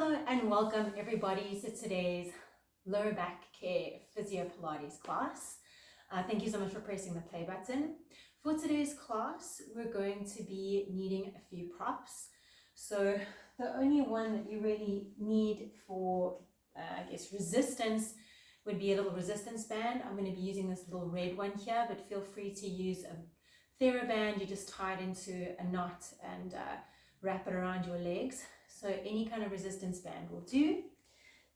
Hello and welcome everybody to today's lower back care physio Pilates class. Thank you so much for pressing the play button. For today's class, we're going to be needing a few props. So the only one that you really need for, resistance would be a little resistance band. I'm going to be using this little red one here, but feel free to use a TheraBand. You just tie it into a knot and wrap it around your legs. So any kind of resistance band will do.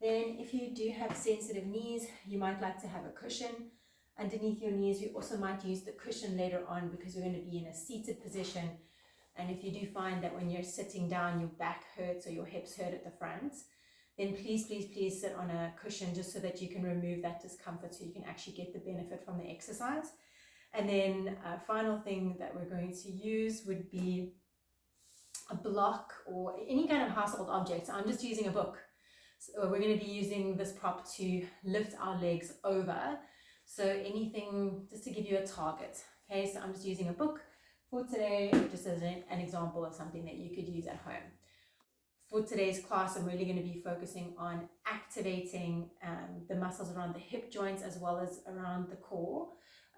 Then if you do have sensitive knees, you might like to have a cushion underneath your knees. You also might use the cushion later on because you're going to be in a seated position. And if you do find that when you're sitting down, your back hurts or your hips hurt at the front, then please sit on a cushion just so that you can remove that discomfort so you can actually get the benefit from the exercise. And then a final thing that we're going to use would be a block or any kind of household object. So I'm just using a book. So we're going to be using this prop to lift our legs over. So anything, just to give you a target. Okay, so I'm just using a book for today, just as an example of something that you could use at home. For today's class, I'm really going to be focusing on activating the muscles around the hip joints as well as around the core.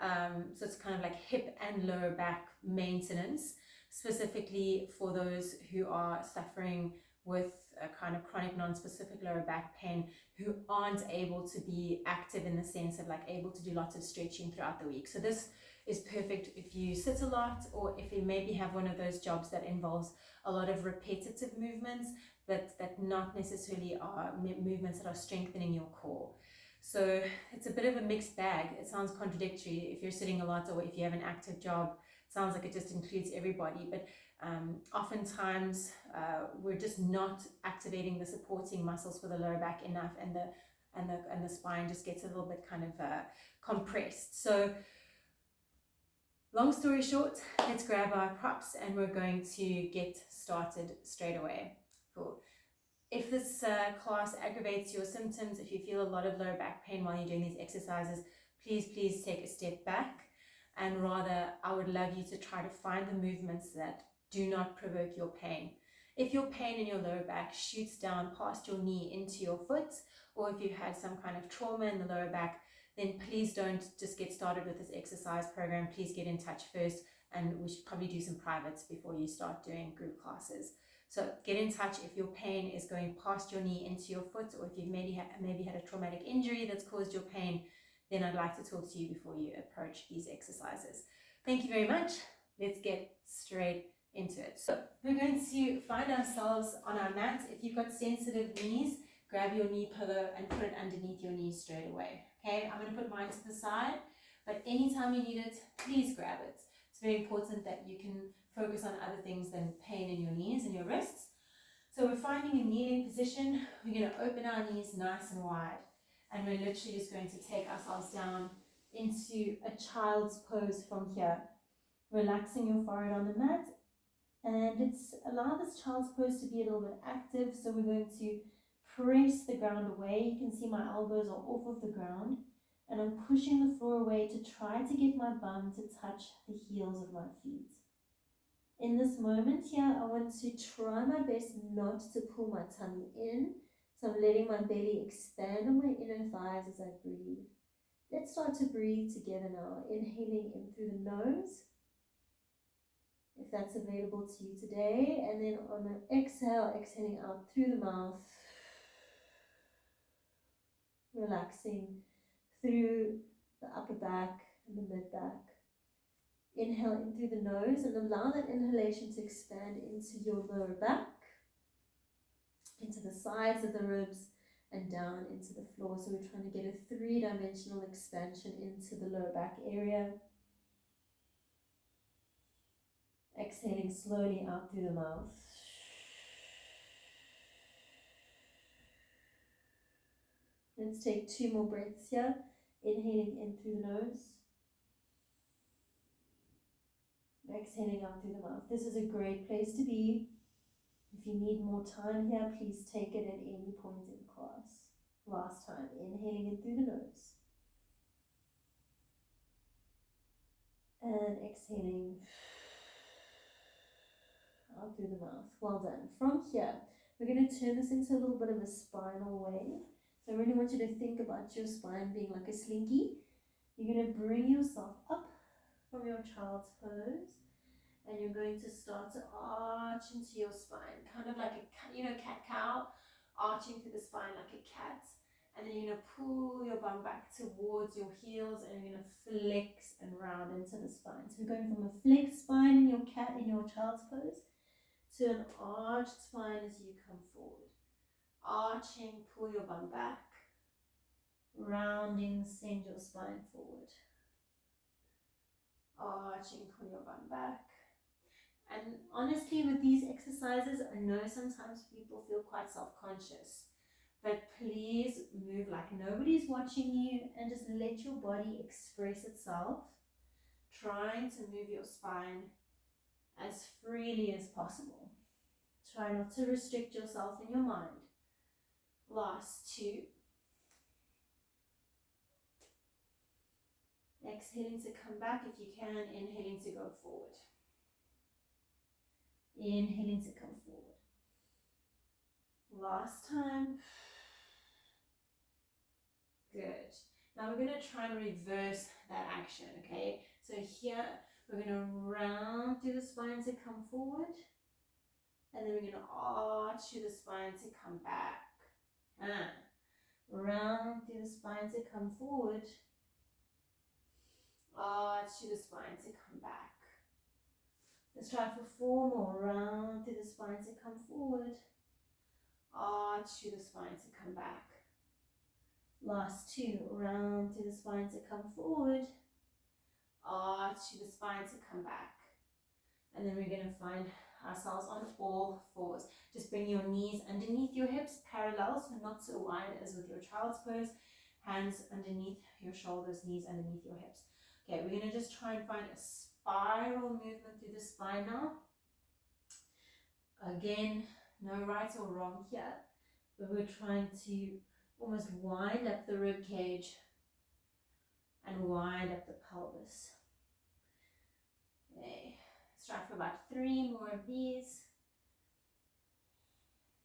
So it's kind of like hip and lower back maintenance, specifically for those who are suffering with a kind of chronic non-specific lower back pain, who aren't able to be active in the sense of like able to do lots of stretching throughout the week. So this is perfect if you sit a lot, or if you maybe have one of those jobs that involves a lot of repetitive movements that not necessarily are movements that are strengthening your core. So it's a bit of a mixed bag. It sounds contradictory if you're sitting a lot or if you have an active job. It sounds like it just includes everybody, but oftentimes we're just not activating the supporting muscles for the lower back enough, and the spine just gets a little bit kind of compressed. So long story short, let's grab our props and we're going to get started straight away. Cool. If this class aggravates your symptoms, if you feel a lot of lower back pain while you're doing these exercises, please take a step back, and rather I would love you to try to find the movements that do not provoke your pain. If your pain in your lower back shoots down past your knee into your foot, or if you've had some kind of trauma in the lower back, then please don't just get started with this exercise program. Please get in touch first, and we should probably do some privates before you start doing group classes. So get in touch if your pain is going past your knee into your foot, or if you've maybe had a traumatic injury that's caused your pain, then I'd like to talk to you before you approach these exercises. Thank you very much. Let's get straight into it. So we're going to find ourselves on our mat. If you've got sensitive knees, grab your knee pillow and put it underneath your knees straight away. Okay, I'm going to put mine to the side, but anytime you need it, please grab it. It's very important that you can focus on other things than pain in your knees and your wrists. So we're finding a kneeling position. We're going to open our knees nice and wide, and we're literally just going to take ourselves down into a child's pose from here, relaxing your forehead on the mat. And allow this child's pose to be a little bit active. So we're going to press the ground away. You can see my elbows are off of the ground, and I'm pushing the floor away to try to get my bum to touch the heels of my feet. In this moment here, I want to try my best not to pull my tummy in. So I'm letting my belly expand on my inner thighs as I breathe. Let's start to breathe together now. Inhaling in through the nose, if that's available to you today. And then on an exhale, exhaling out through the mouth. Relaxing through the upper back and the mid back. Inhale in through the nose and allow that inhalation to expand into your lower back, into the sides of the ribs, and down into the floor. So we're trying to get a three-dimensional expansion into the lower back area. Exhaling slowly out through the mouth. Let's take 2 more breaths here. Inhaling in through the nose. Exhaling out through the mouth. This is a great place to be. If you need more time here, please take it at any point in class. Last time, inhaling in through the nose. And exhaling out through the mouth. Well done. From here, We're going to turn this into a little bit of a spinal wave. So I really want you to think about your spine being like a slinky. You're going to bring yourself up from your child's pose, and you're going to start to arch into your spine, kind of like a, cat-cow, arching through the spine like a cat. And then you're going to pull your bum back towards your heels, and you're going to flex and round into the spine. So we're going from a flexed spine in your child's pose to an arched spine as you come forward. Arching, pull your bum back. Rounding, send your spine forward. Arching, pull your bum back. And honestly, with these exercises, I know sometimes people feel quite self-conscious, but please move like nobody's watching you and just let your body express itself, trying to move your spine as freely as possible. Try not to restrict yourself in your mind. Last 2. Exhaling to come back if you can, inhaling to go forward. Inhaling to come forward. Last time. Good. Now we're going to try and reverse that action, okay? So here, we're going to round through the spine to come forward. And then we're going to arch through the spine to come back. Round through the spine to come forward. Arch through the spine to come back. Let's try for 4 more. Round through the spine to come forward. Arch through the spine to come back. Last 2. Round through the spine to come forward. Arch through the spine to come back. And then we're going to find ourselves on all fours. Just bring your knees underneath your hips, parallel, so not so wide as with your child's pose. Hands underneath your shoulders, knees underneath your hips. Okay, we're going to just try and find a spiral movement through the spine now. Again, no right or wrong here, but we're trying to almost wind up the rib cage and wind up the pelvis. Okay, let's try for about 3 more of these.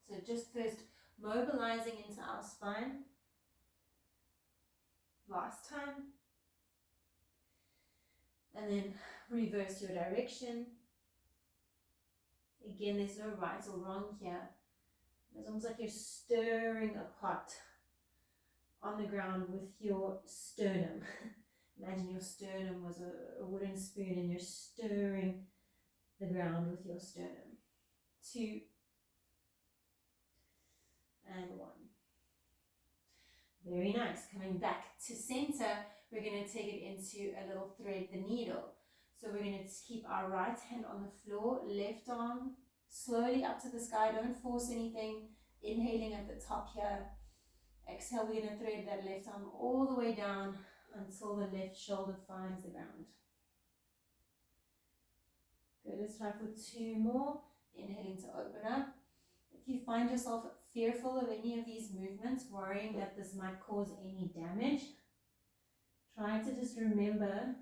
So just first mobilizing into our spine. Last time. And then reverse your direction. Again, there's no right or wrong here. It's almost like you're stirring a pot on the ground with your sternum. Imagine your sternum was a wooden spoon and you're stirring the ground with your sternum. 2 and 1. Very nice. Coming back to center, we're going to take it into a little thread the needle. So we're going to keep our right hand on the floor, left arm slowly up to the sky. Don't force anything. Inhaling at the top here. Exhale, we're going to thread that left arm all the way down until the left shoulder finds the ground. Good, let's try for 2 more. Inhaling to open up. If you find yourself fearful of any of these movements, worrying that this might cause any damage, try to just remember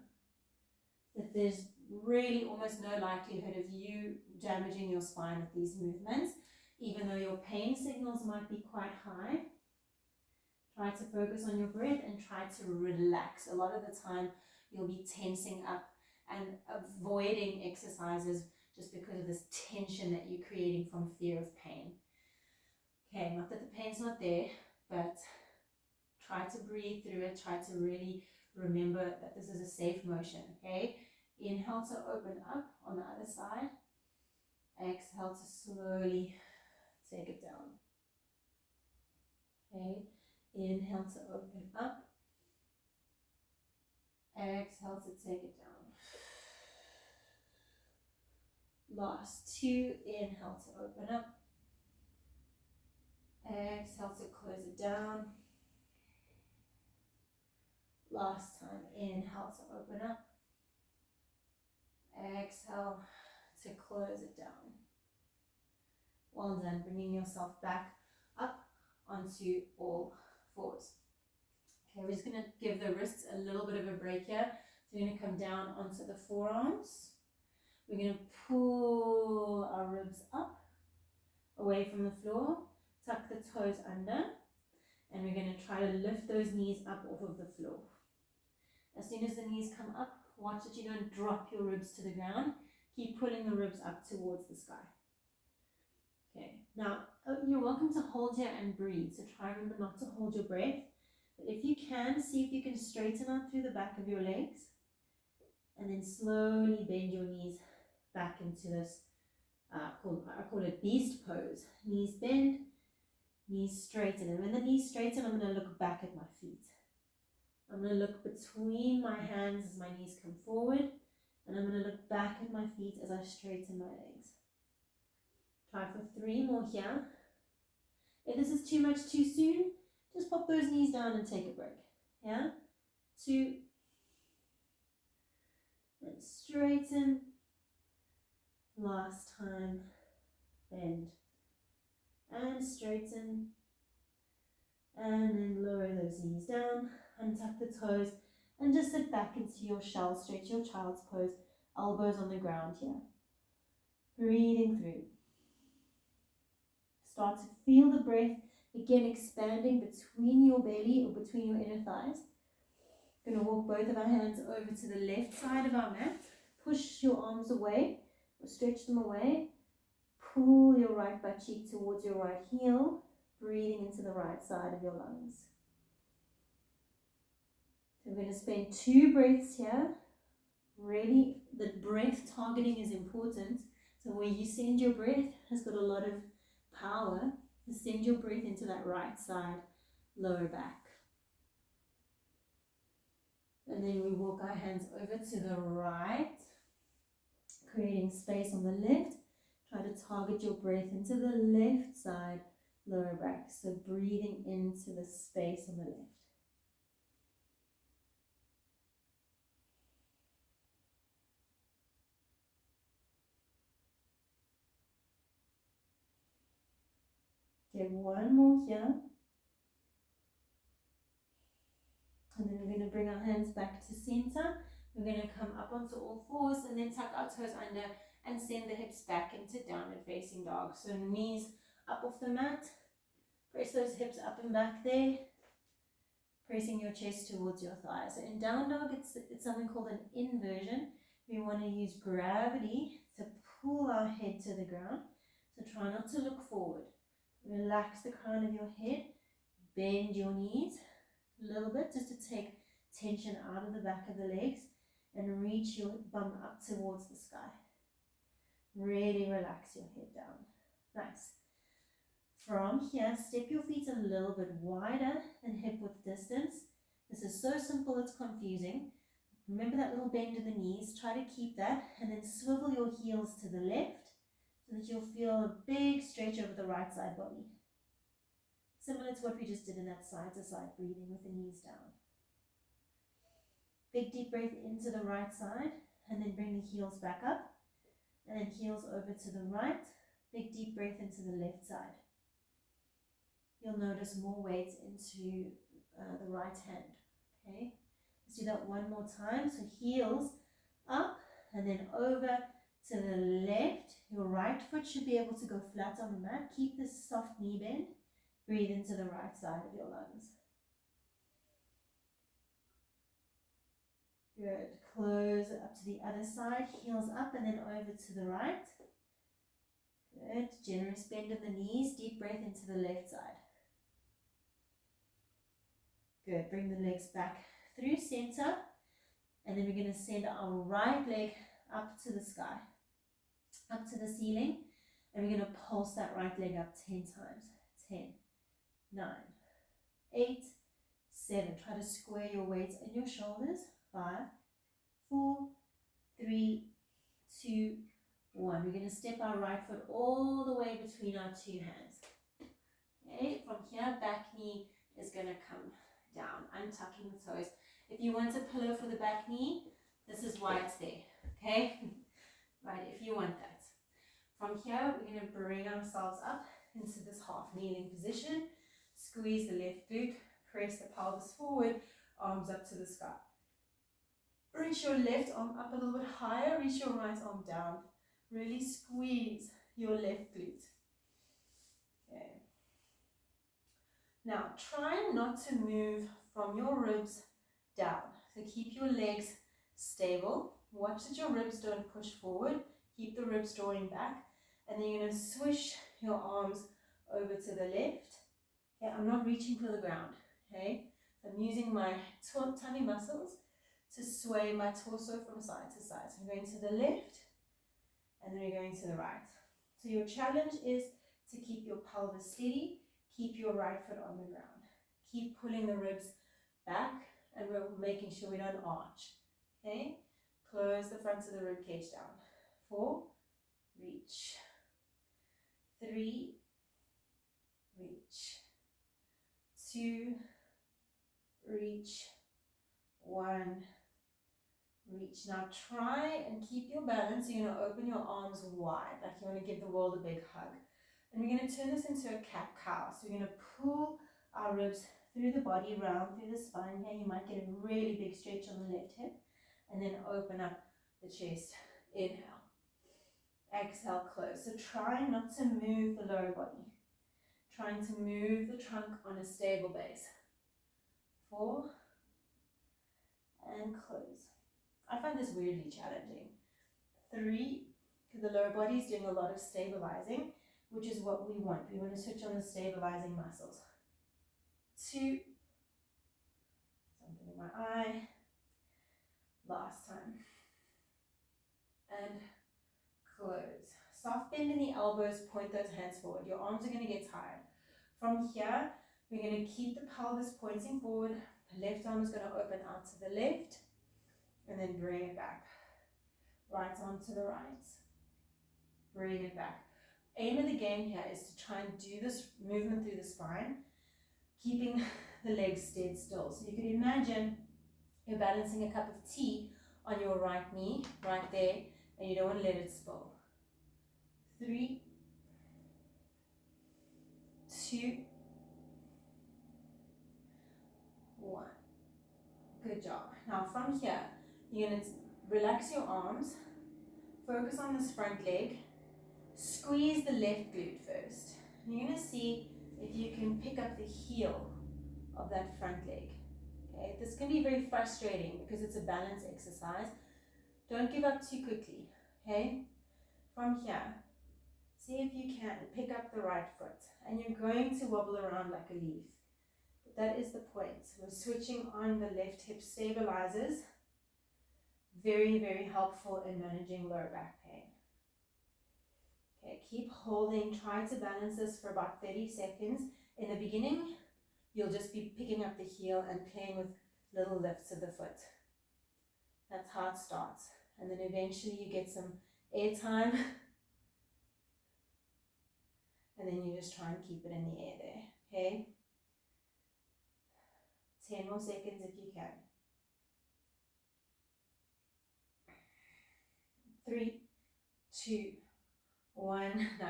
that there's really almost no likelihood of you damaging your spine with these movements, even though your pain signals might be quite high. Try to focus on your breath and try to relax. A lot of the time you'll be tensing up and avoiding exercises just because of this tension that you're creating from fear of pain. Okay, not that the pain's not there, but try to breathe through it. Try to really remember that this is a safe motion, okay? Inhale to open up on the other side. Exhale to slowly take it down. Okay, inhale to open up. Exhale to take it down. Last 2, inhale to open up. Exhale to close it down. Last time, inhale to open up. Exhale to close it down. Well done, bringing yourself back up onto all fours. Okay, we're just going to give the wrists a little bit of a break here. So we're going to come down onto the forearms. We're going to pull our ribs up, away from the floor. Tuck the toes under. And we're going to try to lift those knees up off of the floor. As soon as the knees come up, watch that you don't drop your ribs to the ground. Keep pulling the ribs up towards the sky. Okay, now you're welcome to hold here and breathe. So try remember not to hold your breath. But if you can, see if you can straighten out through the back of your legs. And then slowly bend your knees back into this, I call it beast pose. Knees bend, knees straighten. And when the knees straighten, I'm going to look back at my feet. I'm going to look between my hands as my knees come forward. And I'm going to look back at my feet as I straighten my legs. Try for 3 more here. If this is too much too soon, just pop those knees down and take a break. Yeah? 2. And straighten. Last time. Bend. And straighten. And then lower those knees down. Untuck the toes. And just sit back into your shell. Stretch your child's pose. Elbows on the ground here. Breathing through. Start to feel the breath again expanding between your belly or between your inner thighs. Going to walk both of our hands over to the left side of our mat. Push your arms away or stretch them away. Pull your right butt cheek towards your right heel. Breathing into the right side of your lungs. So we're going to spend 2 breaths here. Really, the breath targeting is important. So where you send your breath has got a lot of power. Send your breath into that right side, lower back. And then we walk our hands over to the right, creating space on the left. Try to target your breath into the left side, lower back. So breathing into the space on the left. Okay, 1 more here. And then we're going to bring our hands back to center. We're going to come up onto all fours and then tuck our toes under and send the hips back into downward facing dog. So knees up off the mat. Press those hips up and back there. Pressing your chest towards your thighs. So in down dog, it's something called an inversion. We want to use gravity to pull our head to the ground. So try not to look forward. Relax the crown of your head. Bend your knees a little bit just to take tension out of the back of the legs and reach your bum up towards the sky. Really relax your head down. Nice. From here, step your feet a little bit wider than hip width distance. This is so simple it's confusing. Remember that little bend in the knees. Try to keep that and then swivel your heels to the left so that you'll feel a big stretch over the right side body. Similar to what we just did in that side to side breathing with the knees down. Big deep breath into the right side and then bring the heels back up and then heels over to the right. Big deep breath into the left side. You'll notice more weight into the right hand. Okay, let's do that 1 more time. So heels up and then over to the left. Your right foot should be able to go flat on the mat. Keep this soft knee bend. Breathe into the right side of your lungs. Good. Close up to the other side. Heels up and then over to the right. Good. Generous bend in the knees. Deep breath into the left side. Good. Bring the legs back through center. And then we're going to send our right leg up to the sky. Up to the ceiling. And we're going to pulse that right leg up 10 times. 10. 9, 8, 7. Try to square your weight in your shoulders. 5, 4, 3, 2, 1. We're going to step our right foot all the way between our 2 hands. Okay, from here, back knee is going to come down, untucking the toes. If you want a pillow for the back knee, this is why it's there. Okay, right, if you want that. From here, we're going to bring ourselves up into this half kneeling position. Squeeze the left glute, press the pelvis forward, arms up to the sky. Reach your left arm up a little bit higher, reach your right arm down. Really squeeze your left glute. Now, try not to move from your ribs down. So keep your legs stable. Watch that your ribs don't push forward. Keep the ribs drawing back. And then you're going to swish your arms over to the left. Okay, I'm not reaching for the ground. Okay, so I'm using my tummy muscles to sway my torso from side to side. So I'm going to the left and then we're going to the right. So your challenge is to keep your pelvis steady, keep your right foot on the ground. Keep pulling the ribs back and we're making sure we don't arch. Okay, close the front of the rib cage down. 4, reach. 3, reach. 2, reach. 1, reach. Now try and keep your balance. You're going to open your arms wide, like you want to give the world a big hug. And we're going to turn this into a cat-cow. So we're going to pull our ribs through the body, round through the spine. Here you might get a really big stretch on the left hip. And then open up the chest. Inhale. Exhale, close. So try not to move the lower body. Trying to move the trunk on a stable base. 4, and close. I find this weirdly challenging. 3, because the lower body is doing a lot of stabilizing, which is what we want. We want to switch on the stabilizing muscles. 2, something in my eye. Last time. And close. Soft bend in the elbows, point those hands forward. Your arms are going to get tired. From here, we're going to keep the pelvis pointing forward. The left arm is going to open out to the left and then bring it back. Right arm to the right. Bring it back. Aim of the game here is to try and do this movement through the spine, keeping the legs dead still. So you can imagine you're balancing a cup of tea on your right knee, right there, and you don't want to let it spill. 3, 2, 1. Good job. Now from here, you're going to relax your arms, focus on this front leg, squeeze the left glute first. And you're going to see if you can pick up the heel of that front leg. Okay, this can be very frustrating because it's a balance exercise. Don't give up too quickly. Okay, from here, see if you can pick up the right foot, and you're going to wobble around like a leaf. But that is the point. We're switching on the left hip stabilizers. Very, very helpful in managing lower back pain. Okay, keep holding. Try to balance this for about 30 seconds. In the beginning, you'll just be picking up the heel and playing with little lifts of the foot. That's how it starts. And then eventually you get some air time. And then you just try and keep it in the air there. Okay? 10 more seconds if you can. 3, 2, 1. Nice.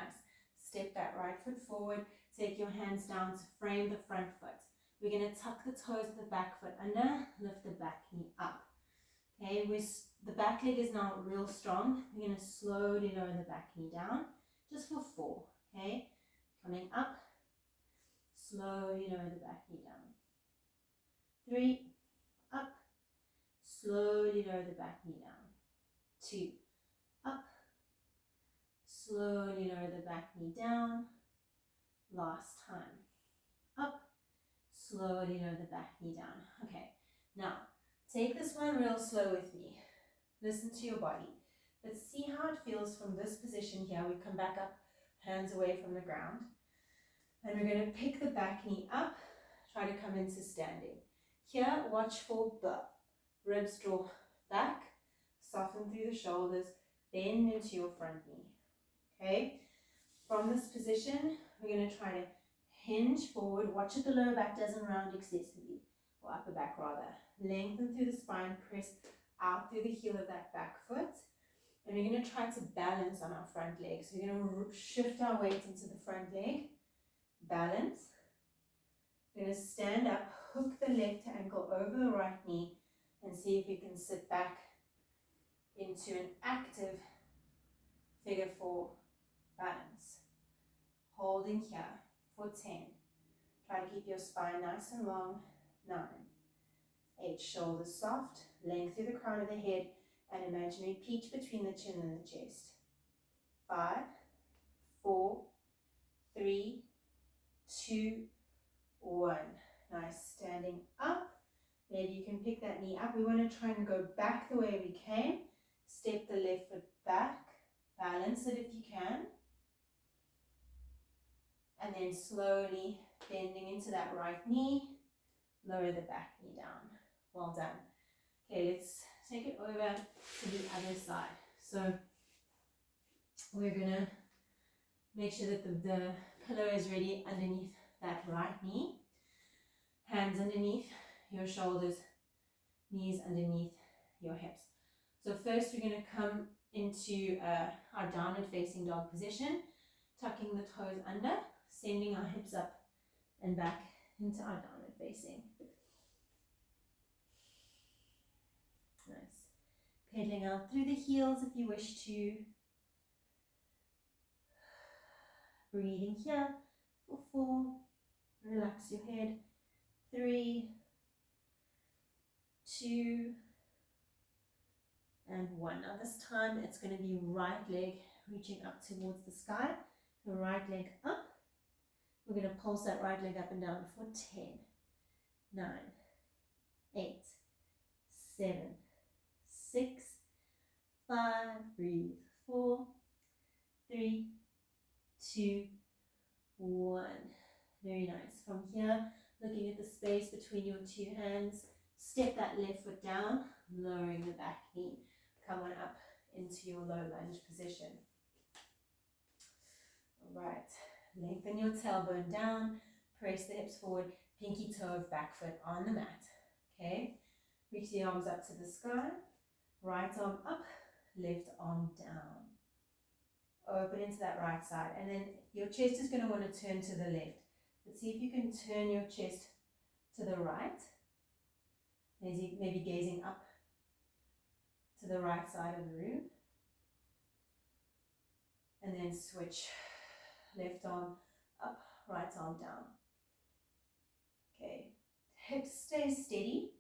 Step that right foot forward. Take your hands down to frame the front foot. We're going to tuck the toes of the back foot under, lift the back knee up. Okay, the back leg is now real strong. We're going to slowly lower the back knee down, just for 4. Okay, coming up, slowly lower the back knee down. 3, up, slowly lower the back knee down. 2, up, slowly lower the back knee down. Last time. Up, slowly lower the back knee down. Okay, now take this one real slow with me. Listen to your body. Let's see how it feels from this position here. We come back up, hands away from the ground. And we're going to pick the back knee up, try to come into standing. Here, watch for the ribs draw back, soften through the shoulders, bend into your front knee. Okay, from this position, we're going to try to hinge forward. Watch that the lower back doesn't round excessively, or upper back rather. Lengthen through the spine, press out through the heel of that back foot. And we're going to try to balance on our front leg. So we're going to shift our weight into the front leg. Balance. We're going to stand up, hook the left ankle over the right knee, and see if we can sit back into an active figure 4 balance. Holding here for 10. Try to keep keep your spine nice and long. 9, 8, shoulders soft, length through the crown of the head, and imaginary peach between the chin and the chest. 5, 4, 3, 2, 1. Nice, standing up. Maybe you can pick that knee up. We want to try and go back the way we came. Step the left foot back, balance it if you can. And then slowly bending into that right knee, lower the back knee down. Well done. Okay, let's take it over to the other side. So we're gonna make sure that the pillow is ready underneath that right knee. Hands underneath your shoulders, knees underneath your hips. So first we're gonna come into our downward facing dog position, tucking the toes under, sending our hips up and back into our downward facing. Nice. Pedaling out through the heels if you wish to. Breathing here for 4. Relax your head. 3, 2, and 1. Now this time it's going to be right leg reaching up towards the sky. The right leg up. We're going to pulse that right leg up and down for 10, 9, 8, 7, 6, 5, breathe, 4, 3, 2, 1. Very nice. From here, looking at the space between your two hands, step that left foot down, lowering the back knee. Come on up into your low lunge position. All right. Lengthen your tailbone down, press the hips forward, pinky toe of back foot on the mat. Okay, reach the arms up to the sky, right arm up, left arm down. Open into that right side, and then your chest is going to want to turn to the left. But see if you can turn your chest to the right, maybe gazing up to the right side of the room, and then switch. Left arm up, right arm down. Okay, hips stay steady.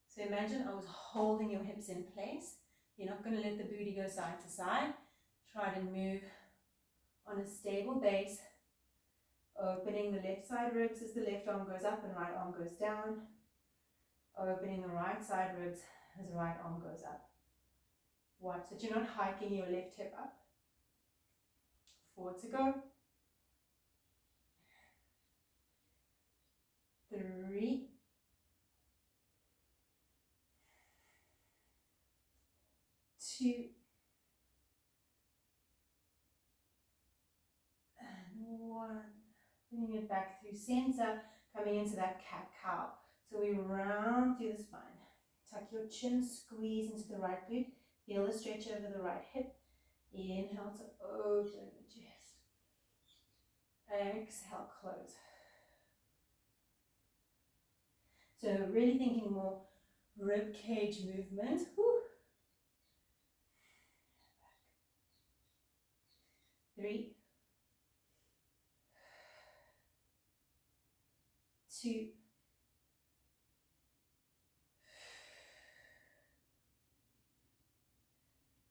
So imagine I was holding your hips in place. You're not going to let the booty go side to side. Try to move on a stable base, opening the left side ribs as the left arm goes up and right arm goes down. Opening the right side ribs as the right arm goes up. Watch that you're not hiking your left hip up. 4 to go. 3. 2. And 1. Bringing it back through center, coming into that cat-cow. So we round through the spine. Tuck your chin, squeeze into the right glute. Feel the stretch over the right hip. Inhale to open the chest. Exhale, close. So really thinking more rib cage movement. Woo. 3, 2,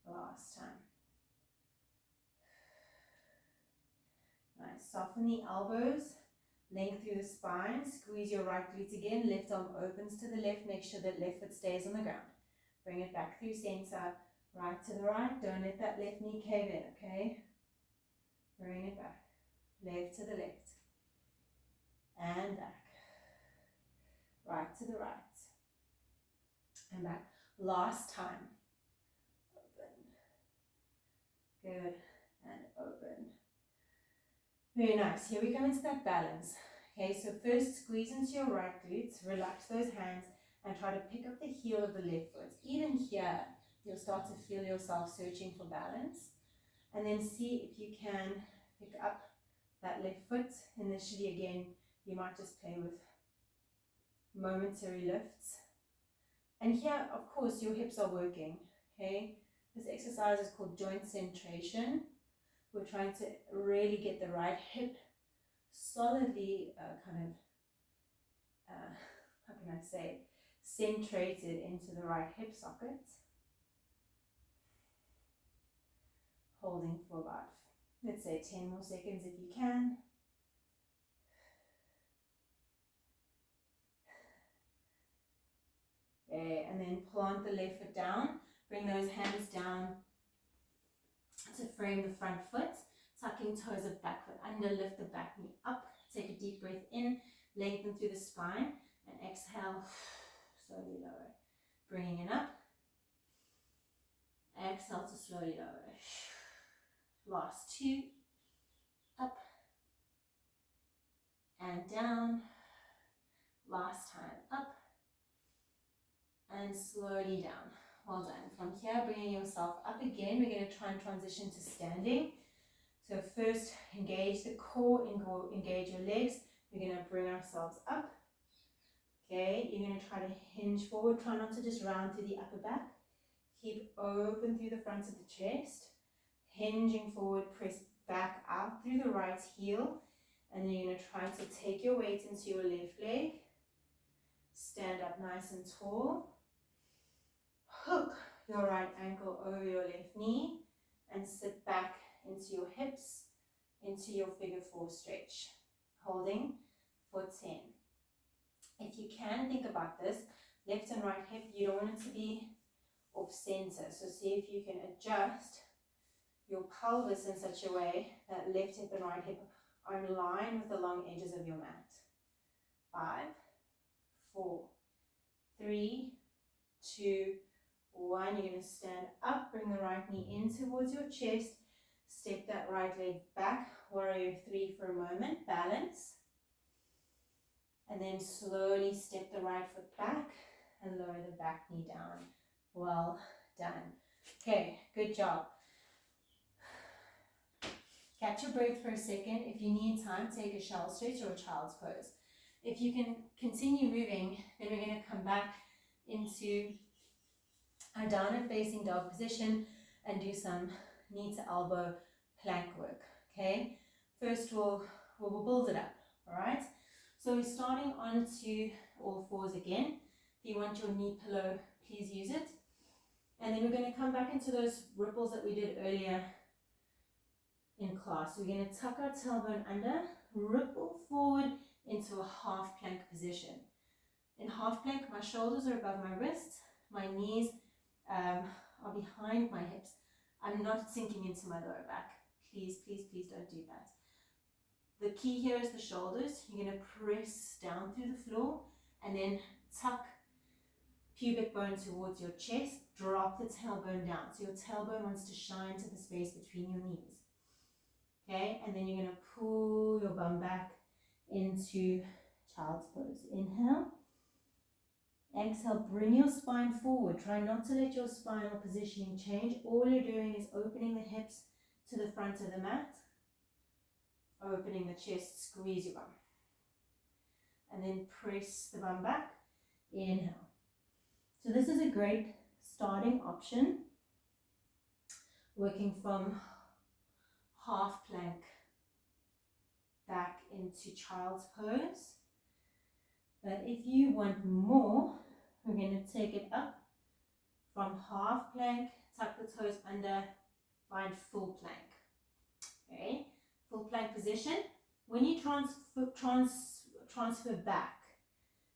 1. Last time. Nice. Soften the elbows. Length through the spine. Squeeze your right glute again. Left arm opens to the left. Make sure that left foot stays on the ground. Bring it back through center. Right to the right. Don't let that left knee cave in, okay? Bring it back. Left to the left. And back. Right to the right. And back. Last time. Open. Good. And open. Very nice. Here we come into that balance. Okay, so first squeeze into your right glutes. Relax those hands and try to pick up the heel of the left foot. Even here, you'll start to feel yourself searching for balance. And then see if you can pick up that left foot. Initially, again, you might just play with momentary lifts. And here, of course, your hips are working. Okay, this exercise is called joint centration. We're trying to really get the right hip solidly how can I say, centrated into the right hip socket. Holding for about, let's say, 10 more seconds if you can. Okay, and then plant the left foot down. Bring those hands down to frame the front foot. Tucking toes of back foot under, lift the back knee up. Take a deep breath in, lengthen through the spine, and exhale, slowly lower. Bringing it up. Exhale to slowly lower. Last two. Up and down. Last time up and slowly down. Well done. From here, bringing yourself up again. We're going to try and transition to standing. So first, engage the core, engage your legs. We're going to bring ourselves up. Okay, you're going to try to hinge forward. Try not to just round through the upper back. Keep open through the front of the chest. Hinging forward, press back out through the right heel. And then you're going to try to take your weight into your left leg. Stand up nice and tall. Hook your right ankle over your left knee. And sit back into your hips, into your figure 4 stretch. Holding for 10. If you can, think about this. Left and right hip, you don't want it to be off center. So see if you can adjust your pelvis in such a way that left hip and right hip are in line with the long edges of your mat. 5, 4, 3, 2, 1. You're going to stand up, bring the right knee in towards your chest. Step that right leg back, warrior 3 for a moment, balance. And then slowly step the right foot back and lower the back knee down. Well done. Okay, good job. Catch your breath for a second. If you need time, take a shell stretch or a child's pose. If you can continue moving, then we're going to come back into our downward facing dog position and do some knee to elbow plank work. Okay, first we'll build it up. All right, so we're starting onto all fours again. If you want your knee pillow, please use it. And then we're going to come back into those ripples that we did earlier in class. We're going to tuck our tailbone under, ripple forward into a half plank position. In half plank, my shoulders are above my wrists, my knees are behind my hips. I'm not sinking into my lower back. Please, please, please don't do that. The key here is the shoulders. You're going to press down through the floor and then tuck pubic bone towards your chest. Drop the tailbone down. So your tailbone wants to shine to the space between your knees. Okay, and then you're going to pull your bum back into child's pose. Inhale. Exhale, bring your spine forward. Try not to let your spinal positioning change. All you're doing is opening the hips to the front of the mat. Opening the chest, squeeze your bum. And then press the bum back. Inhale. So this is a great starting option. Working from half plank back into child's pose. But if you want more, we're going to take it up from half plank, tuck the toes under, find full plank. Okay, full plank position. When you transfer back,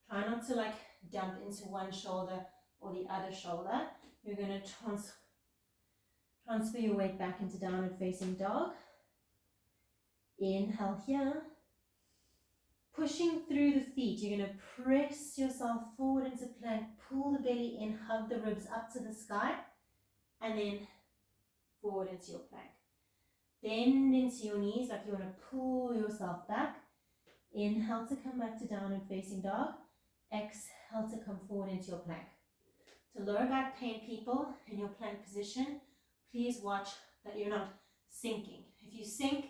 try not to like dump into one shoulder or the other shoulder. You're going to transfer your weight back into downward facing dog. Inhale here. Pushing through the feet, you're going to press yourself forward into plank, pull the belly in, hug the ribs up to the sky, and then forward into your plank. Bend into your knees like you want to pull yourself back. Inhale to come back to downward facing dog. Exhale to come forward into your plank. To lower back pain people in your plank position, please watch that you're not sinking. If you sink,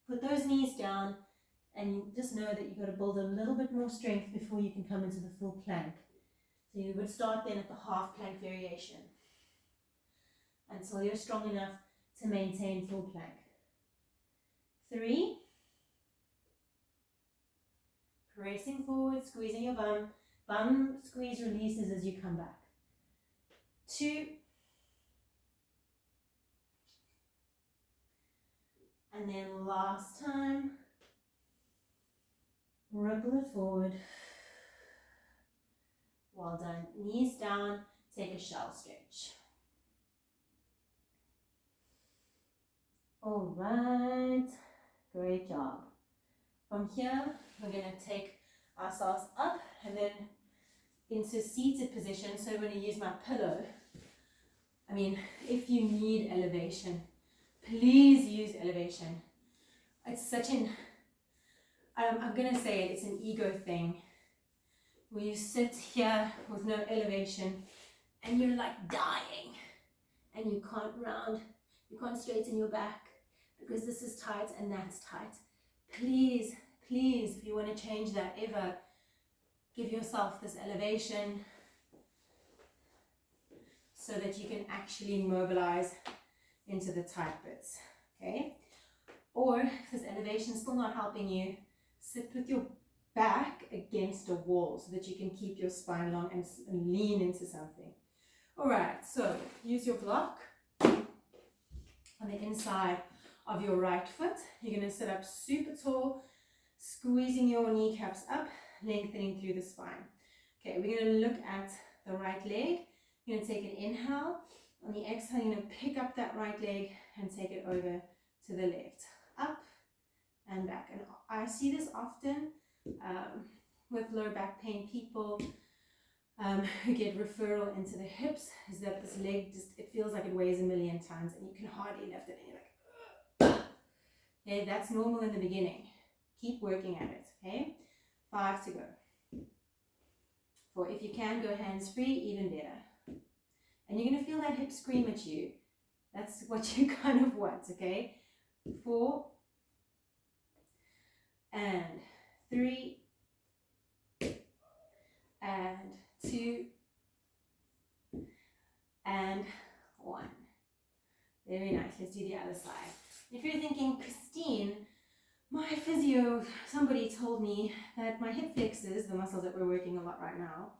put those knees down, and you just know that you've got to build a little bit more strength before you can come into the full plank. So you would start then at the half plank variation until you're strong enough to maintain full plank. 3, 2, 1. Pressing forward, squeezing your bum. Bum squeeze releases as you come back. 2. And then last time. Ripple it forward. Well done. Knees down. Take a shell stretch. All right. Great job. From here, we're going to take ourselves up and then into seated position. So I'm going to use my pillow. I mean, if you need elevation, please use elevation. It's such an, I'm going to say it, it's an ego thing. Where you sit here with no elevation and you're like dying and you can't round, you can't straighten your back because this is tight and that's tight. Please, please, if you want to change that ever, give yourself this elevation so that you can actually mobilize into the tight bits, okay? Or if this elevation is still not helping you, sit with your back against a wall so that you can keep your spine long and lean into something. All right, so use your block on the inside of your right foot. You're going to sit up super tall, squeezing your kneecaps up, lengthening through the spine. Okay, we're going to look at the right leg. You're going to take an inhale. On the exhale, you're going to pick up that right leg and take it over to the left. Up and back. And I see this often with low back pain people who get referral into the hips, is that this leg just, it feels like it weighs 1,000,000 tons and you can hardly lift it and you're like, ugh. Okay, that's normal in the beginning. Keep working at it, okay? 5 to go. 4, if you can, go hands free, even better. And you're going to feel that hip scream at you. That's what you kind of want, okay? 4 and 3 and 2 and 1. Very nice. Let's do the other side. If you're thinking, Christine, my physio, somebody told me that my hip flexors, the muscles that we're working a lot right now,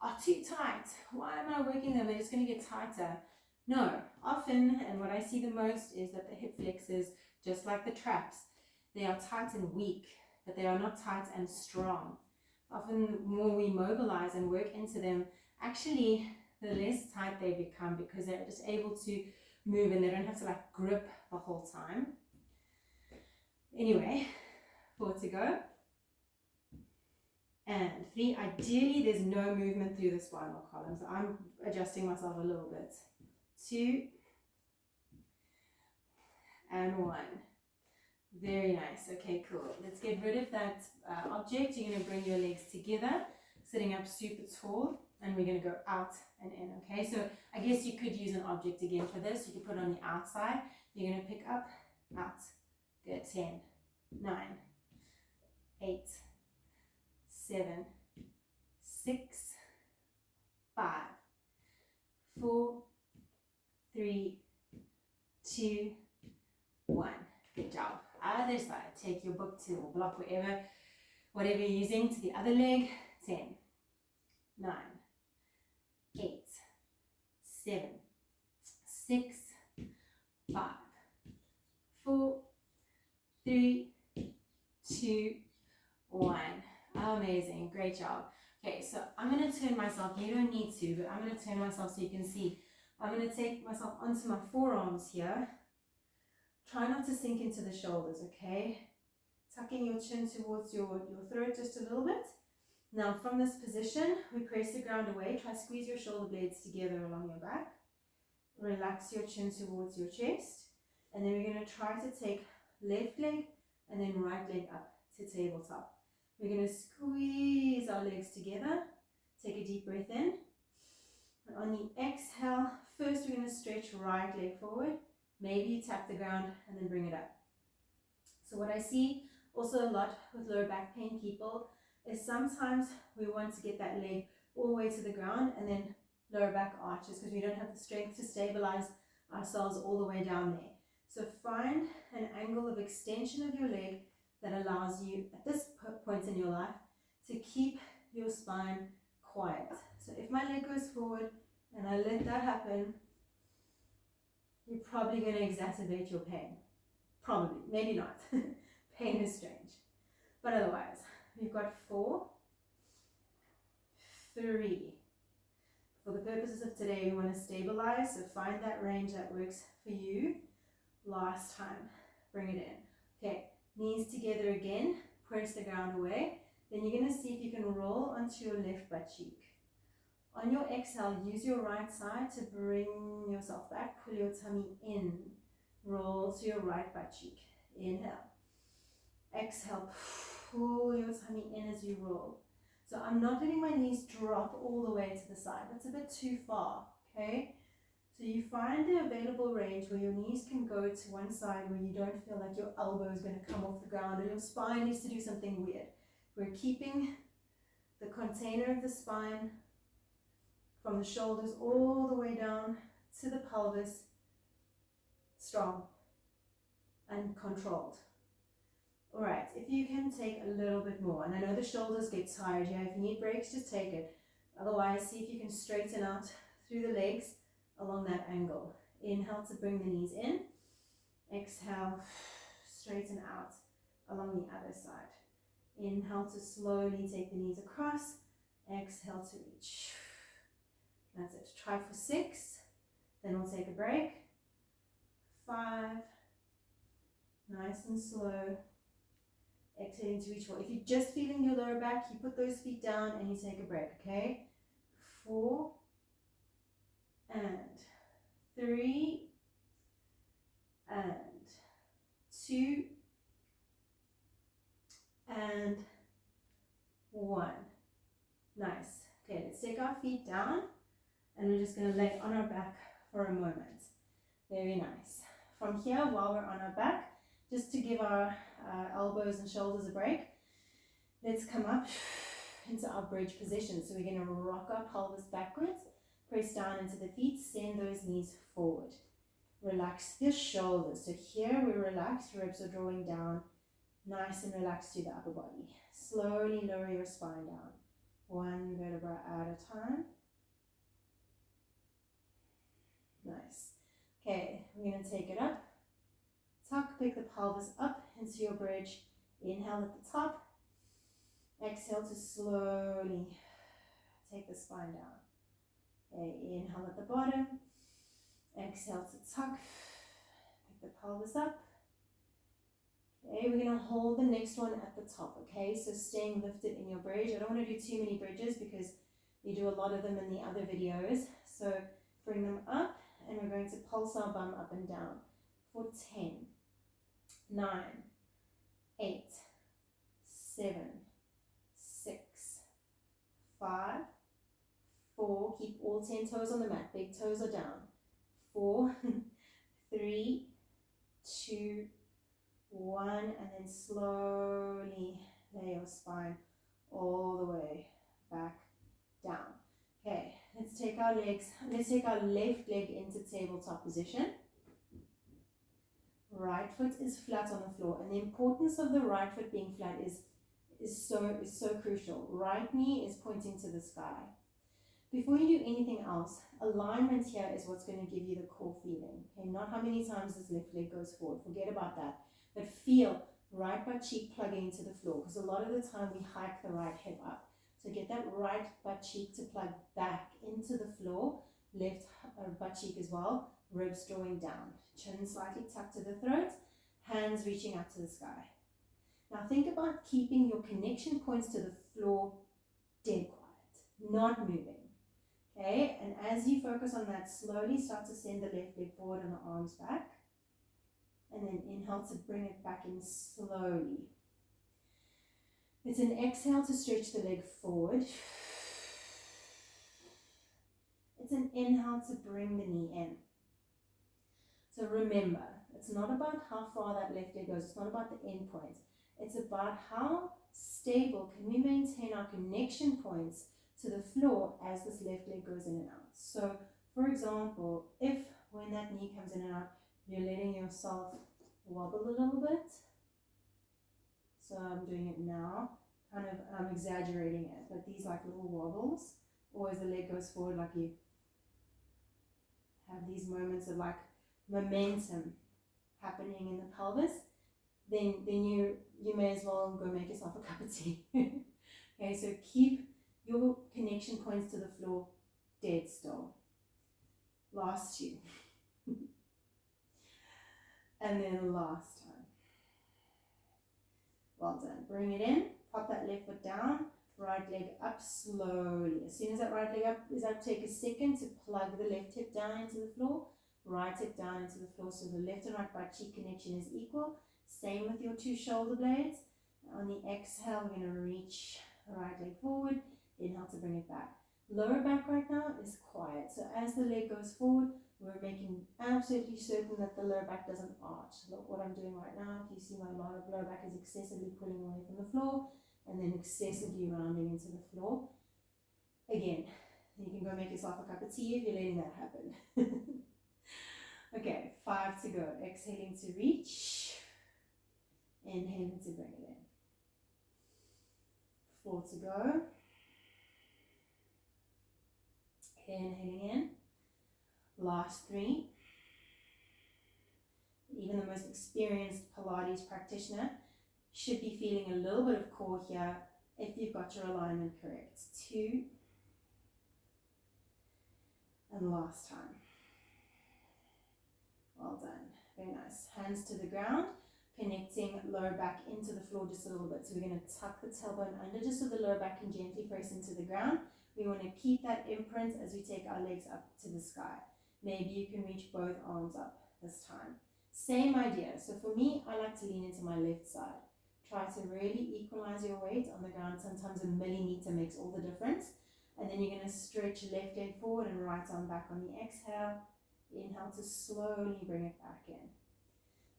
are too tight. Why am I working them? They're just going to get tighter. No, often, and what I see the most is that the hip flexors, just like the traps, they are tight and weak, but they are not tight and strong. Often the more we mobilize and work into them, actually the less tight they become because they're just able to move and they don't have to like grip the whole time. Anyway, 4 to go. And 3, ideally there's no movement through the spinal column, so I'm adjusting myself a little bit. 2 and 1. Very nice. Okay, cool. Let's get rid of that object. You're going to bring your legs together, sitting up super tall, and we're going to go out and in. Okay, so I guess you could use an object again for this. You could put it on the outside. You're going to pick up, out. Good. 10, 9, 8, 7, 6, 5, 4, 3, 2, 1. Good job. Other side. Take your book to or block, whatever you're using, to the other leg. 10, 9, 8, 7, 6, 5, 4, 3, 2, 1. Amazing. Great job. Okay, so I'm going to turn myself. You don't need to, but I'm going to turn myself so you can see. I'm going to take myself onto my forearms here. Try not to sink into the shoulders, okay? Tucking your chin towards your throat just a little bit. Now from this position, we press the ground away. Try squeeze your shoulder blades together along your back. Relax your chin towards your chest. And then we're going to try to take left leg and then right leg up to tabletop. We're going to squeeze our legs together. Take a deep breath in. And on the exhale, first we're going to stretch right leg forward. Maybe you tap the ground and then bring it up. So what I see also a lot with lower back pain people is sometimes we want to get that leg all the way to the ground and then lower back arches because we don't have the strength to stabilize ourselves all the way down there. So find an angle of extension of your leg that allows you at this point in your life to keep your spine quiet. So if my leg goes forward and I let that happen, you're probably going to exacerbate your pain. Probably, maybe not. Pain is strange. But otherwise, we've got 4, 3. For the purposes of today, we want to stabilize, so find that range that works for you. Last time, bring it in. Okay, knees together again, press the ground away. Then you're going to see if you can roll onto your left butt cheek. On your exhale, use your right side to bring yourself back, pull your tummy in. Roll to your right butt cheek. Inhale. Exhale, pull your tummy in as you roll. So I'm not letting my knees drop all the way to the side. That's a bit too far, okay? So you find the available range where your knees can go to one side where you don't feel like your elbow is going to come off the ground or your spine needs to do something weird. We're keeping the container of the spine from the shoulders all the way down to the pelvis strong and controlled. All right, if you can take a little bit more, and I know the shoulders get tired here, if you need breaks, just take it. Otherwise, see if you can straighten out through the legs along that angle. Inhale to bring the knees in. Exhale, straighten out along the other side. Inhale to slowly take the knees across. Exhale to reach. That's it. Try for 6. Then we'll take a break. 5. Nice and slow. Exhaling to reach 4. If you're just feeling your lower back, you put those feet down and you take a break, okay? 4 and 3 and 2 and 1. Nice. Okay, let's take our feet down and we're just going to lay on our back for a moment. Very nice. From here, while we're on our back, just to give our elbows and shoulders a break, let's come up into our bridge position. So we're going to rock our pelvis backwards, press down into the feet, send those knees forward. Relax the shoulders. So here we relax, ribs are drawing down, nice and relaxed through the upper body. Slowly lower your spine down, 1 vertebra at a time. Nice. Okay, we're going to take it up. Tuck, pick the pelvis up into your bridge. Inhale at the top. Exhale to slowly take the spine down. Okay, inhale at the bottom. Exhale to tuck. Pick the pelvis up. Okay, we're going to hold the next one at the top. Okay, so staying lifted in your bridge. I don't want to do too many bridges because we do a lot of them in the other videos. So bring them up and we're going to pulse our bum up and down for 10. 9, 8, 7, 6, 5, 4, keep all 10 toes on the mat, big toes are down, 4, 3, 2, 1, and then slowly lay your spine all the way back down. Okay, let's take our left leg into tabletop position. Right foot is flat on the floor, and the importance of the right foot being flat is so crucial. Right knee is pointing to the sky. Before you do anything else, alignment here is what's going to give you the core feeling. Okay, not how many times this left leg goes forward. Forget about that. But feel right butt cheek plugging into the floor, because a lot of the time we hike the right hip up. So get that right butt cheek to plug back into the floor, left butt cheek as well. Ribs drawing down, chin slightly tucked to the throat, hands reaching up to the sky. Now think about keeping your connection points to the floor dead quiet, not moving. Okay, and as you focus on that, slowly start to send the left leg forward and the arms back. And then inhale to bring it back in slowly. It's an exhale to stretch the leg forward. It's an inhale to bring the knee in. So remember, it's not about how far that left leg goes. It's not about the end point. It's about how stable can we maintain our connection points to the floor as this left leg goes in and out. So, for example, if when that knee comes in and out, you're letting yourself wobble a little bit. So I'm doing it now. kind of exaggerating it, but these like little wobbles, or as the leg goes forward, like you have these moments of like momentum happening in the pelvis, then you may as well go make yourself a cup of tea. Okay, so keep your connection points to the floor dead still. Last two. And then last time. Well done. Bring it in, pop that left foot down, right leg up slowly. As soon as that right leg up is up, take a second to plug the left hip down into the floor, right hip down into the floor, so the left and right butt cheek connection is equal. Same with your two shoulder blades. On the exhale, we're going to reach the right leg forward, inhale to bring it back. Lower back right now is quiet, so as the leg goes forward, we're making absolutely certain that the lower back doesn't arch. Look what I'm doing right now. If you see my lower back is excessively pulling away from the floor and then excessively rounding into the floor. Again, you can go make yourself a cup of tea if you're letting that happen. Okay, 5 to go. Exhaling to reach. Inhaling to bring it in. 4 to go. Inhaling in. Last 3. Even the most experienced Pilates practitioner should be feeling a little bit of core here if you've got your alignment correct. 2. And last time. Well done. Very nice. Hands to the ground, connecting lower back into the floor just a little bit. So we're going to tuck the tailbone under just so the lower back can gently press into the ground. We want to keep that imprint as we take our legs up to the sky. Maybe you can reach both arms up this time. Same idea. So for me, I like to lean into my left side. Try to really equalize your weight on the ground. Sometimes a millimeter makes all the difference. And then you're going to stretch left leg forward and right arm back on the exhale. Inhale to slowly bring it back in.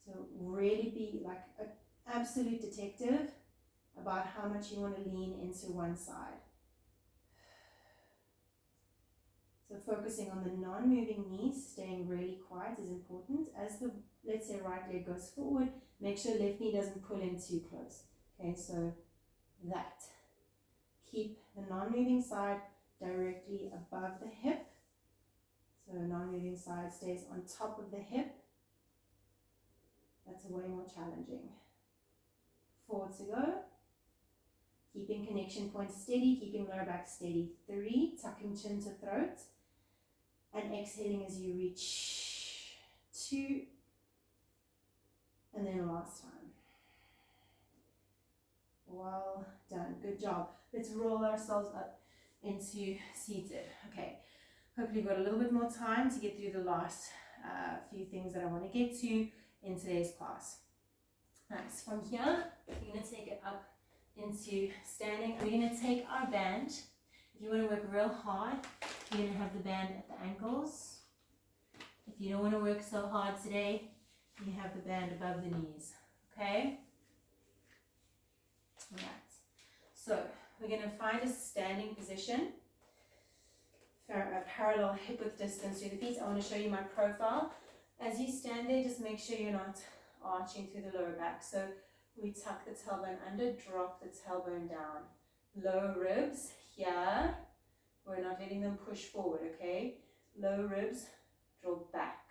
So really be like an absolute detective about how much you want to lean into one side. So focusing on the non-moving knees, staying really quiet is important. As the, let's say, right leg goes forward, make sure left knee doesn't pull in too close. Okay, so that. Keep the non-moving side directly above the hip. So non-moving side stays on top of the hip. That's way more challenging. 4 to go. Keeping connection points steady, keeping lower back steady. 3, tucking chin to throat. And exhaling as you reach. 2. And then last time. Well done. Good job. Let's roll ourselves up into seated. Okay. Hopefully we've got a little bit more time to get through the last few things that I want to get to in today's class. Nice. From here, we're going to take it up into standing. We're going to take our band. If you want to work real hard, you're going to have the band at the ankles. If you don't want to work so hard today, you have the band above the knees. Okay? All right. So we're going to find a standing position. Parallel hip width distance to the feet. I want to show you my profile. As you stand there, just make sure you're not arching through the lower back. So we tuck the tailbone under, drop the tailbone down. Low ribs here. We're not letting them push forward, okay? Low ribs, draw back.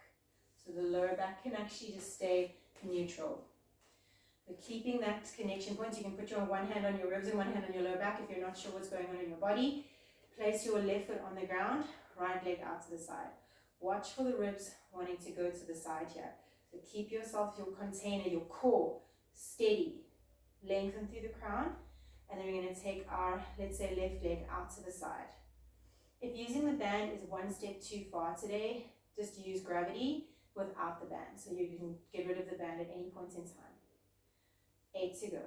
So the lower back can actually just stay neutral. So keeping that connection point, you can put your one hand on your ribs and one hand on your lower back if you're not sure what's going on in your body. Place your left foot on the ground, right leg out to the side. Watch for the ribs wanting to go to the side here. So keep yourself, your container, your core steady. Lengthen through the crown. And then we're going to take our, let's say, left leg out to the side. If using the band is one step too far today, just use gravity without the band. So you can get rid of the band at any point in time. 8 to go.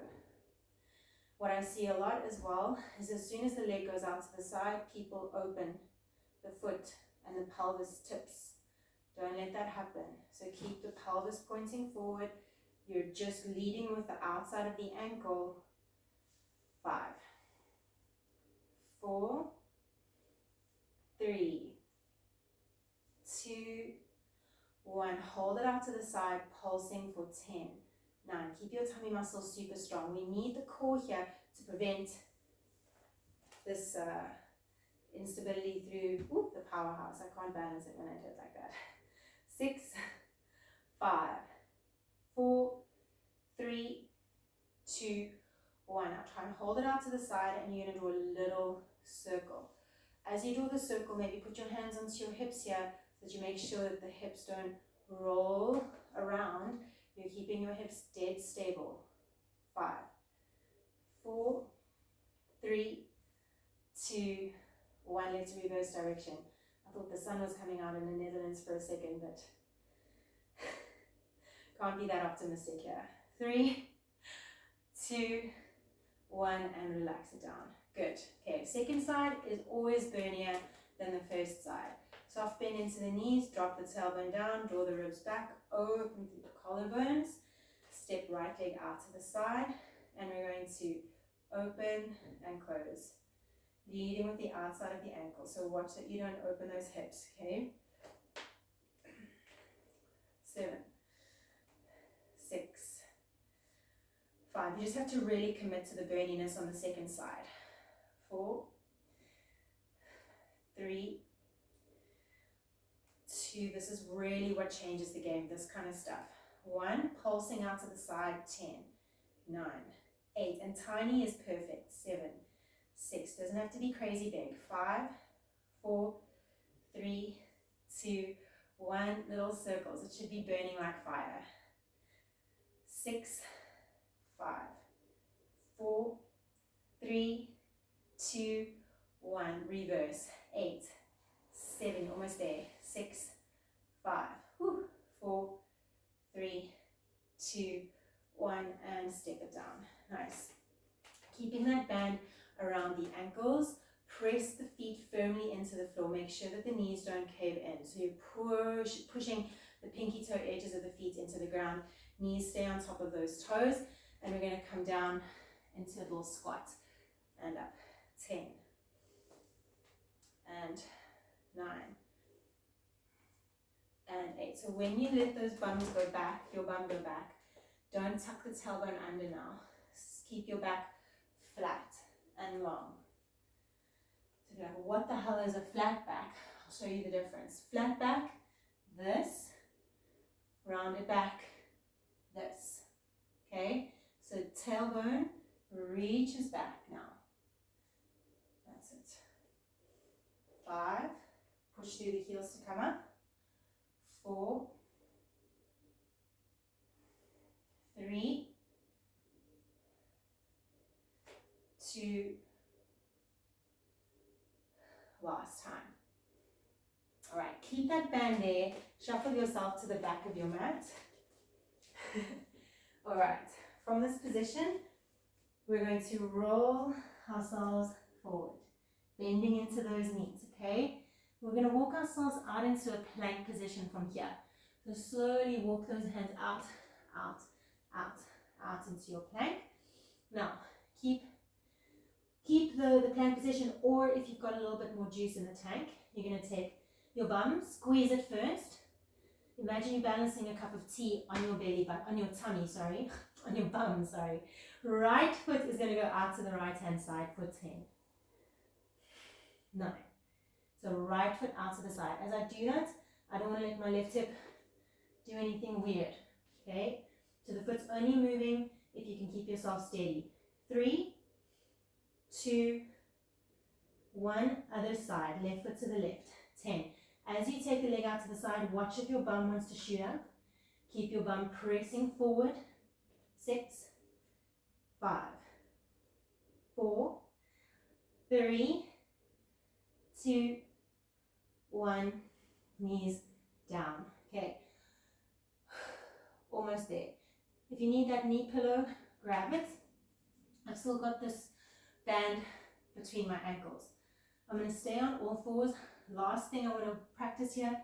What I see a lot as well is as soon as the leg goes out to the side, people open the foot and the pelvis tips. Don't let that happen. So keep the pelvis pointing forward. You're just leading with the outside of the ankle. 5, 4, 3, 2, 1. Hold it out to the side, pulsing for 10. 9. Keep your tummy muscles super strong. We need the core here to prevent this instability through the powerhouse. I can't balance it when I do it like that. 6, 5, 4, 3, 2, 1. Now try and hold it out to the side, and you're going to draw a little circle. As you draw the circle, maybe put your hands onto your hips here so that you make sure that the hips don't roll around. You're keeping your hips dead stable. 5, 4, 3, 2, 1. Let's reverse direction. I thought the sun was coming out in the Netherlands for a second, but can't be that optimistic here. 3, 2, 1, and relax it down. Good. Okay, second side is always burnier than the first side. Soft bend into the knees, drop the tailbone down, draw the ribs back, open through the collarbones, step right leg out to the side, and we're going to open and close. Leading with the outside of the ankle, so watch that you don't open those hips, okay? 7, 6, 5. You just have to really commit to the burniness on the second side. 4, 3, 2. This is really what changes the game, this kind of stuff. 1, pulsing out to the side. 10, 9, 8, and tiny is perfect. 7, 6, doesn't have to be crazy big. 5, 4, 3, 2, 1. Little circles. It should be burning like fire. 6, 5, 4, 3, 2, 1. Reverse. 8, 7, almost there. 6, 5, 4, 3, 2, 1, and step it down. Nice. Keeping that band around the ankles, press the feet firmly into the floor. Make sure that the knees don't cave in. So you're pushing the pinky toe edges of the feet into the ground. Knees stay on top of those toes, and we're going to come down into a little squat and up. 10 and 9 and 8. So when you let those bums go back, your bum go back, don't tuck the tailbone under now. Keep your back flat and long. So you're like, what the hell is a flat back? I'll show you the difference. Flat back, this, rounded back, this. Okay, so tailbone reaches back now. That's it. 5, push through the heels to come up. 4, 3, 2, last time. All right, keep that band there. Shuffle yourself to the back of your mat. All right, from this position, we're going to roll ourselves forward, bending into those knees, okay? We're going to walk ourselves out into a plank position from here. So slowly walk those hands out, out, out, out into your plank. Now, keep the plank position, or if you've got a little bit more juice in the tank, you're going to take your bum, squeeze it first. Imagine you're balancing a cup of tea on your belly button, on your tummy, sorry, on your bum, sorry. Right foot is going to go out to the right hand side for 10, 9. So right foot out to the side. As I do that, I don't want to let my left hip do anything weird, okay? So the foot's only moving if you can keep yourself steady. 3, 2, 1, other side, left foot to the left. 10. As you take the leg out to the side, watch if your bum wants to shoot up. Keep your bum pressing forward. 6, 5, 4, 3, 2, 1, knees down. Okay, almost there. If you need that knee pillow, grab it. I've still got this band between my ankles. I'm going to stay on all fours. Last thing I want to practice here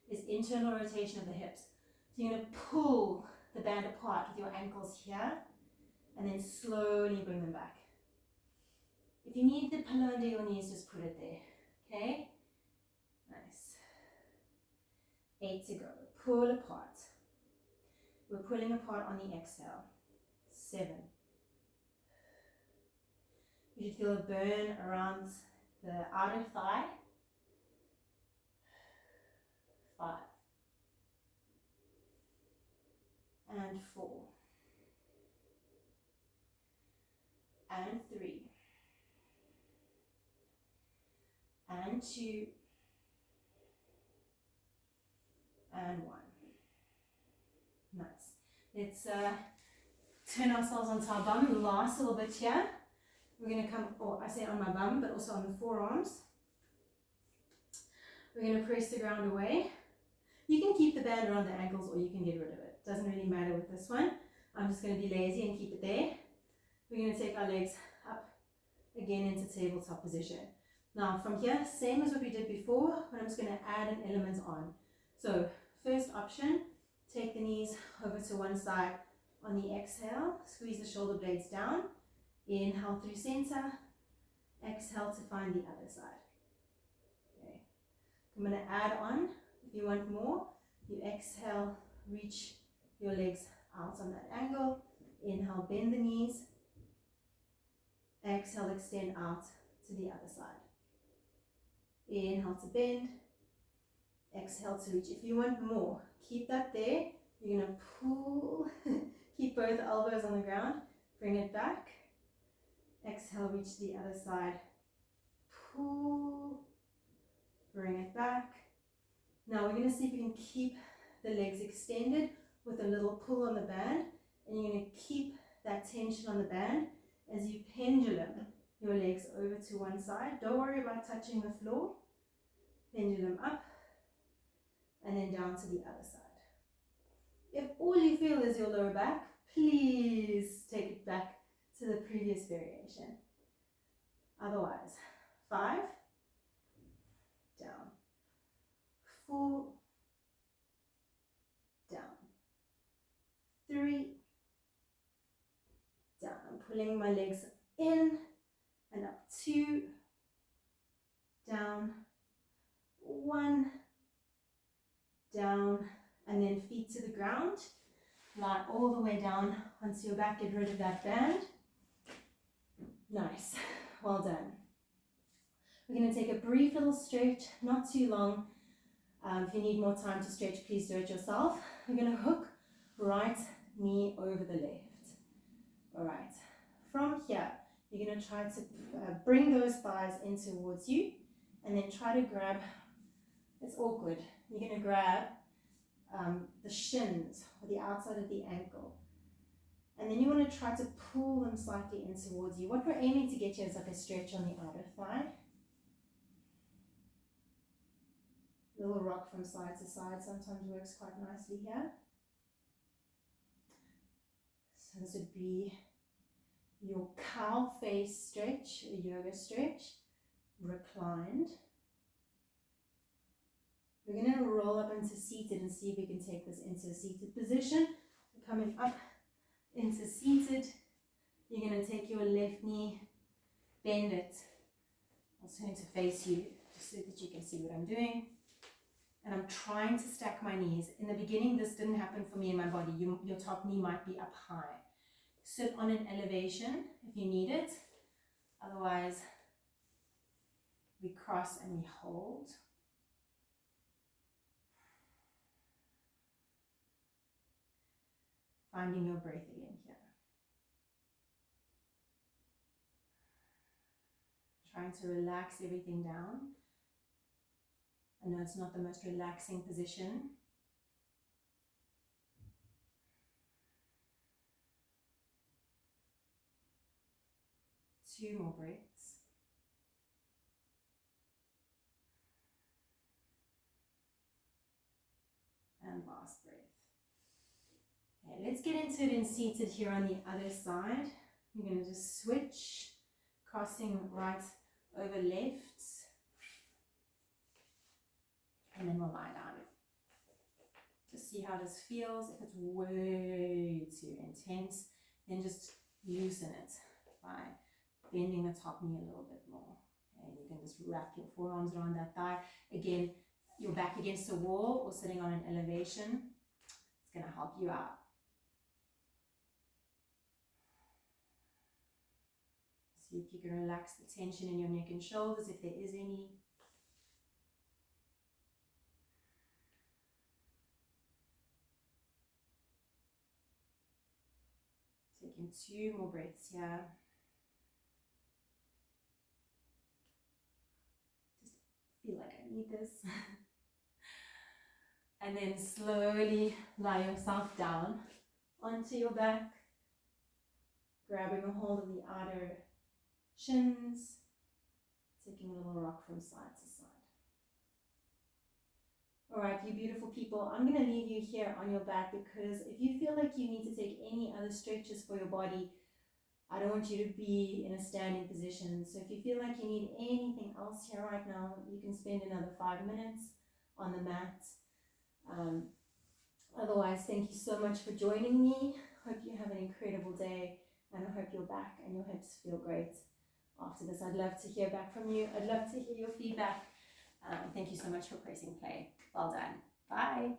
is internal rotation of the hips. So you're going to pull the band apart with your ankles here, and then slowly bring them back. If you need the pillow under your knees, just put it there. Okay? Nice. 8 to go. Pull apart. We're pulling apart on the exhale. 7, You should feel a burn around the outer thigh. 5 and 4 and 3 and 2 and 1. Nice. Let's turn ourselves onto our bum. Last little bit here. We're going to come, or I say on my bum, but also on the forearms. We're going to press the ground away. You can keep the band around the ankles or you can get rid of it. Doesn't really matter with this one. I'm just going to be lazy and keep it there. We're going to take our legs up again into tabletop position. Now from here, same as what we did before, but I'm just going to add an element on. So first option, take the knees over to one side. On the exhale, squeeze the shoulder blades down. Inhale through center. Exhale to find the other side. Okay. I'm going to add on. If you want more, you exhale, reach your legs out on that angle. Inhale, bend the knees. Exhale, extend out to the other side. Inhale to bend. Exhale to reach. If you want more, keep that there. You're going to pull. Keep both elbows on the ground. Bring it back. Exhale, reach the other side. Pull. Bring it back. Now we're going to see if we can keep the legs extended with a little pull on the band. And you're going to keep that tension on the band as you pendulum your legs over to one side. Don't worry about touching the floor. Pendulum up and then down to the other side. If all you feel is your lower back, please take it back to the previous variation. Otherwise, 5, down, 4, down, 3, down. I'm pulling my legs in and up, 2, down, 1, down, and then feet to the ground. Lie all the way down onto your back, get rid of that band. Nice, well done. We're going to take a brief little stretch, not too long. If you need more time to stretch, please do it yourself. We're going to hook right knee over the left. All right, from here, you're going to try to bring those thighs in towards you and then try to grab, it's awkward, you're going to grab the shins or the outside of the ankle. And then you want to try to pull them slightly in towards you. What we're aiming to get here is like a stretch on the outer thigh. Little rock from side to side sometimes works quite nicely here. So this would be your cow face stretch, a yoga stretch, reclined. We're going to roll up into seated and see if we can take this into a seated position. So coming up into seated, you're going to take your left knee, bend it. I'll turn to face you just so that you can see what I'm doing. And I'm trying to stack my knees. In the beginning, this didn't happen for me in my body. Your top knee might be up high. Sit on an elevation if you need it. Otherwise, we cross and we hold. Finding your breath again here. Trying to relax everything down. I know it's not the most relaxing position. Two more breaths. And last breath. Okay, let's get into it in seated here on the other side. You're going to just switch, crossing right over left. And then we'll lie down. Just see how this feels. If it's way too intense, then just loosen it by bending the top knee a little bit more. And you can just wrap your forearms around that thigh. Again, you're back against a wall or sitting on an elevation. It's going to help you out. See if you can relax the tension in your neck and shoulders if there is any. Taking 2 more breaths here. Just feel like I need this. And then slowly lie yourself down onto your back, grabbing a hold of the outer shins, taking a little rock from side to side. All right, you beautiful people, I'm going to leave you here on your back because if you feel like you need to take any other stretches for your body, I don't want you to be in a standing position. So if you feel like you need anything else here right now, you can spend another 5 minutes on the mat. Otherwise, thank you so much for joining me. Hope you have an incredible day, and I hope your back and your hips feel great after this. I'd love to hear back from you. I'd love to hear your feedback. Thank you so much for pressing play. Well done. Bye.